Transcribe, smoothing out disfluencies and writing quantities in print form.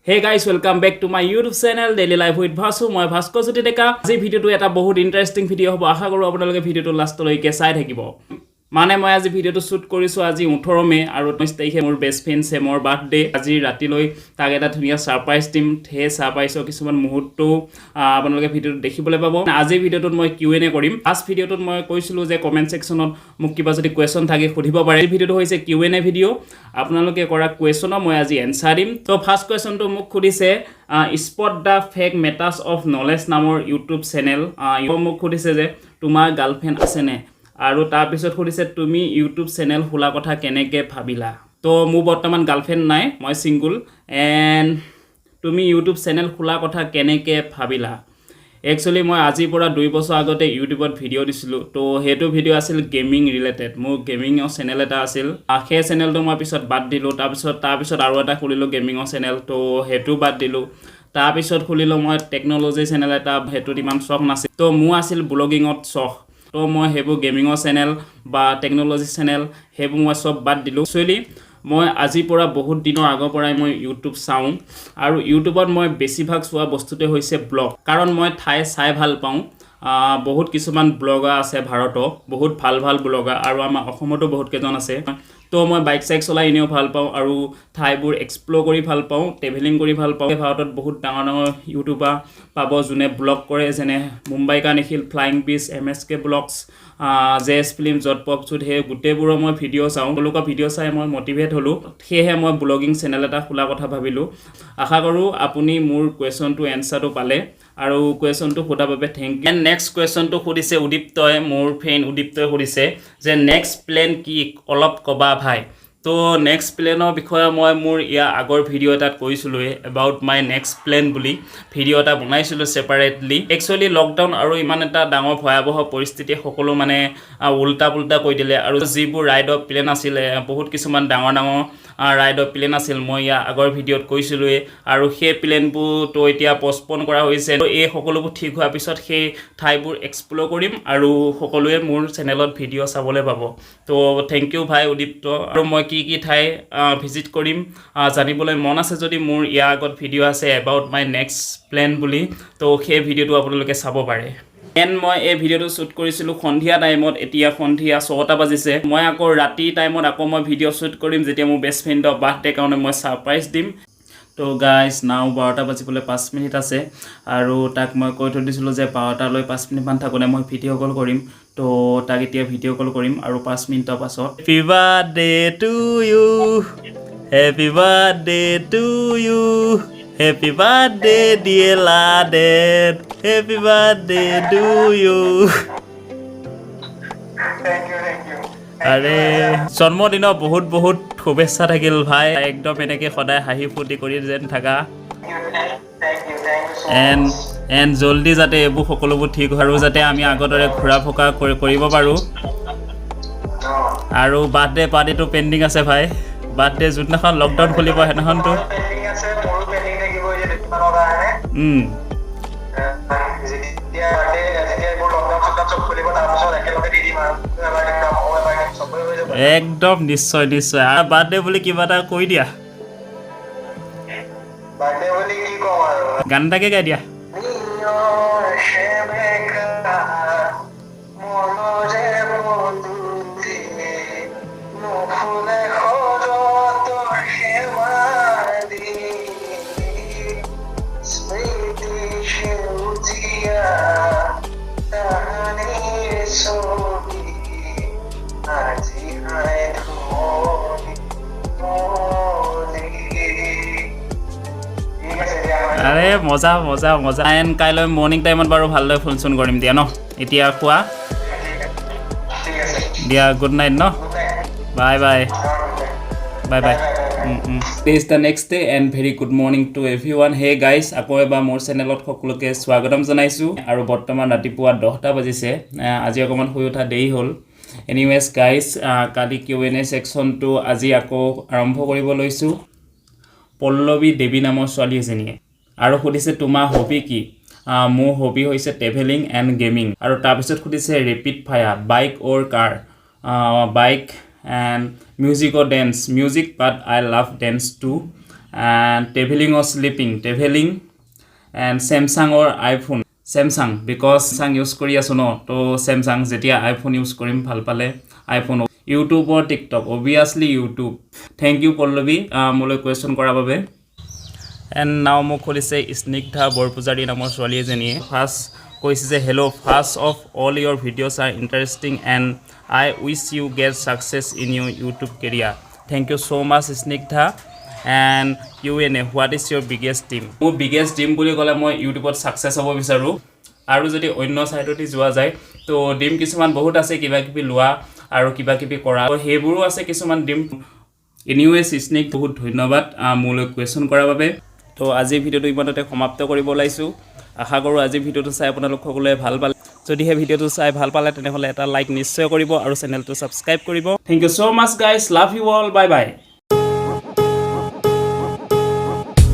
Hey guys, welcome back to my YouTube channel Daily Life with Bhasu. মই ভাস্কৰ জয়তি deka. আজি ভিডিওটো এটা বহুত ইন্টাৰেস্টিং ভিডিও হ'ব। আশা কৰো আপোনালোকে ভিডিওটো লাষ্টলৈকে চাই থাকিব। মানে মই আজি ভিডিওটো শুট কৰিছো আজি 18 মে আৰু 19 তাৰিখে মোৰ বেষ্ট ফ্ৰেন্ড সেমৰ বাৰ্থডে। আজি ৰাতিলৈ তাক এটা ধুনিয়া সাৰপ্ৰাইজ দিম। হে সাৰপ্ৰাইজৰ কিছুমান মুহূৰ্ত আপোনালোকে ভিডিওটো দেখিবলৈ পাব। আজি ভিডিওটোত মই Q&A কৰিম। ফাৰ্স্ট ভিডিওটোত মই কৈছিলো যে কমেন্ট সেকশনত মোক কিবা যদি কোৱেশ্চন থাকে সুধিব পাৰে। এই ভিডিওটো হৈছে Q&A ভিডিও। আপোনালোকে কৰা কোৱেশ্চনৰ মই আজি এনসাৰ দিম। তো ফাৰ্স্ট কোৱেশ্চনটো মোক সুধিছে spot the fake matters of knowledge নামৰ ইউটিউব চেনেল। মোক সুধিছে যে তোমাৰ গাৰ্লফ্ৰেণ্ড আছে নে? আৰু তাৰ পিছত সুধিছে তুমি ইউটিউব চেনেল খোলা কথা কেনেকৈ ভাবিলা? তো মোৰ বৰ্তমান গাৰ্লফ্ৰেণ্ড নাই, মই সিঙ্গল। এণ্ড তুমি ইউটিউব চেনেল খোলা কথা কেনেকৈ ভাবিলা? একচুৱেলি মই আজিৰ পৰা 2 বছৰ আগতে ইউটিউবত ভিডিঅ' দিছিলোঁ। তো সেইটো ভিডিঅ' আছিল গেমিং ৰিলেটেড। মোৰ গেমিঙৰ চেনেল এটা আছিল। সেই চেনেলটো মই পিছত বাদ দিলোঁ। তাৰপিছত আৰু এটা খুলিলোঁ গেমিঙৰ চেনেল। তো সেইটো বাদ দিলোঁ। তাৰপিছত খুলিলোঁ মই টেকন'লজি চেনেল এটা, সেইটোত ইমান চখ নাছিল। তো মোৰ আছিল ব্লগিঙত চখ। তো মই সেইবোৰ গেমিঙৰ চেনেল বা টেকন'লজি চেনেল সেইবোৰ মই চব বাদ দিলোঁ। একচুৱেলি মই আজিৰ পৰা বহুত দিনৰ আগৰ পৰাই মই ইউটিউব চাওঁ আৰু ইউটিউবত মই বেছিভাগ চোৱা বস্তুতে হৈছে ব্লগ। কাৰণ মই ঠাই চাই ভাল পাওঁ। বহুত কিছুমান ব্লগাৰ আছে ভাৰতৰ, বহুত ভাল ভাল ব্লগাৰ, আৰু আমাৰ অসমতো বহুত কেইজন আছে। তো মই বাইক চাইক চলাই এনেও ভাল পাওঁ আৰু ঠাইবোৰ এক্সপ্ল'ৰ কৰি ভাল পাওঁ, ট্ৰেভেলিং কৰি ভাল পাওঁ। ভাৰতত বহুত ডাঙৰ ডাঙৰ ইউটিউবাৰ পাব যোনে ব্লগ কৰে, যেনে মুম্বাই কা নিখিল, ফ্লাইং বিচ, MSK ব্লগছ, JS ফিল্ম, জট পপ চুট, সেই গোটেইবোৰৰ মই ভিডিঅ' চাওঁ। তেওঁলোকৰ ভিডিঅ' চাই মই মটিভেট হ'লোঁ। সেয়েহে মই ব্লগিং চেনেল এটা খোলা কথা ভাবিলোঁ। আশা কৰোঁ আপুনি মোৰ কুৱেশ্যনটো এনচাৰটো পালে আৰু কুৱেশ্যনটো সোধাৰ বাবে থেংক ইউ। এণ্ড নেক্সট কুৱেশ্যনটো সুধিছে উদীপ্তই, মোৰ ফ্ৰেণ্ড উদীপ্তই সুধিছে যে নেক্সট প্লেন কি অলপ ক'বা ভাই। তো নেক্সট প্লেনৰ বিষয়ে মই মোৰ ইয়াৰ আগৰ ভিডিঅ' এটাত কৈছিলোঁৱে, এবাউট মাই নেক্সট প্লেন বুলি ভিডিঅ' এটা বনাইছিলোঁ ছেপাৰেটলি। একচুৱেলি লকডাউন আৰু ইমান এটা ডাঙৰ ভয়াৱহ পৰিস্থিতি সকলো মানে উল্টা পুল্টা কৰি দিলে। আৰু যিবোৰ ৰাইডৰ প্লেন আছিলে, বহুত কিছুমান ডাঙৰ ডাঙৰ ৰাইডৰ প্লেন আছিল, মই ইয়াৰ আগৰ ভিডিঅ'ত কৈছিলোঁৱে। আৰু সেই প্লেনবোৰতো এতিয়া পষ্টপন কৰা হৈছে। এই সকলোবোৰ ঠিক হোৱাৰ পিছত সেই ঠাইবোৰ এক্সপ্ল'ৰ কৰিম আৰু সকলোৱে মোৰ চেনেলত ভিডিঅ' চাবলৈ পাব। তো থেংক ইউ ভাই উদীপ্ত। আৰু মই কি কি ঠাই ভিজিট কৰিম জানিবলৈ মন আছে যদি মোৰ ইয়াৰ আগত ভিডিঅ' আছে এবাউট মাই নেক্সট প্লেন বুলি, তো সেই ভিডিঅ'টো আপোনালোকে চাব পাৰে। এণ্ড মই এই ভিডিঅ'টো শ্বুট কৰিছিলোঁ সন্ধিয়া টাইমত। এতিয়া সন্ধিয়া 6টা বাজিছে। মই আকৌ ৰাতি টাইমত আকৌ মই ভিডিঅ' শ্বুট কৰিম যেতিয়া মোৰ বেষ্ট ফ্ৰেণ্ডৰ বাৰ্থডে কাৰণে মই ছাৰপ্ৰাইজ দিম। তো গাইজ নাও 12টা বাজিবলৈ 5 মিনিট আছে আৰু তাক মই কৈ থৈ দিছিলোঁ যে 12টালৈ 5 মিনিটমান থাকোঁতে মই ভিডিঅ' কল কৰিম। তো তাক এতিয়া ভিডিঅ' কল কৰিম আৰু 5 মিনিটৰ পাছত। Happy birthday to you, happy birthday to you, happy birthday dear লাডেড, হেপী বাৰ্থডে টু ইউ। আৰে জন্মদিনৰ বহুত বহুত শুভেচ্ছা থাকিল ভাই। একদম এনেকৈ সদায় হাঁহি ফূৰ্তি কৰি যেন থাকা। এণ্ড জল্দি যাতে এইবোৰ সকলোবোৰ ঠিক হয় আৰু যাতে আমি আগৰ দৰে ঘূৰা ফুকা কৰিব পাৰোঁ। আৰু বাৰ্থডে পাৰ্টিটো পেণ্ডিং আছে ভাই। বাৰ্থডে যোনদিনাখন লকডাউন খুলিব সেইদিনাখনতো একদম নিশ্চয় নিশ্চয়। আৰু বাৰ্থডে বুলি কিবা এটা কৈ দিয়া, গান এটাকে গাই দিয়া। আৰে মজা মজা মজা। এণ্ড কাইলৈ মৰ্ণিং টাইমত বাৰু ভালদৰে ফোন চোন কৰিম দিয়া ন। এতিয়া খোৱা দিয়া, গুড নাইট ন, bye bye bye bye. This is the next day and very good morning to everyone. Hey guys, আকৌ এবাৰ মোৰ চেনেলত সকলোকে স্বাগতম জনাইছোঁ। আৰু বৰ্তমান ৰাতিপুৱা 10টা বাজিছে। আজি অকণমান শুই উঠা দেৰি হ'ল। এনিৱেজ গাইজ, কালি Q&A ছেকশ্যনটো আজি আকৌ আৰম্ভ কৰিব লৈছোঁ। পল্লৱী দেৱী নামৰ ছোৱালী এজনীয়ে আৰু সুধিছে তোমাৰ হবি কি? মোৰ হবি হৈছে ট্ৰেভেলিং এণ্ড গেমিং। আৰু তাৰপিছত সুধিছে rapid fire, bike or car? Bike and music or dance? Music, but I love dance too. and traveling or sleeping, traveling, and Samsung or iPhone. Samsung because Samsung use কৰি আছো ন তো Samsung যেতিয়া iPhone use কৰিম ভাল পালে iPhone YouTube or TikTok obviously YouTube. Thank you Pallavi মোলৈ question কৰাৰ বাবে and now মোক খুলিছে স্নিগ্ধা বৰপূজাৰী নামৰ ছোৱালী এজনীয়ে ফাৰ্ষ্ট কৈছে যে hello first of all your videos are interesting and I wish you get success in your YouTube career. Thank you so much Snigdha and you what is your biggest dream? মোৰ biggest dream বুলি ক'লে মই ইউটিউবত success হ'ব বিচাৰো আৰু যদি অন্য সাইডতে যোৱা যায় তো ড্ৰিম কিছুমান বহুত আছে কিবা কিবি লোৱা আৰু কিবা কিবি কৰা তো হেবোৰো আছে কিছুমান ড্ৰিম এনিৱেজ স্নেক বহুত ধন্যবাদ মোলৈ কোৱেশ্চন কৰাৰ বাবে তো আজি ভিডিওটো ইমানতে সমাপ্ত কৰিব লাইছো আশা কৰো আজি ভিডিওটো চাই আপোনালোক সকলোৱে ভাল পালে যদি হে ভিডিওটো চাই ভাল পালে তেনেহলে এটা লাইক নিশ্চয় কৰিব আৰু চেনেলটো সাবস্ক্ৰাইব কৰিব thank you so much guys love you all bye by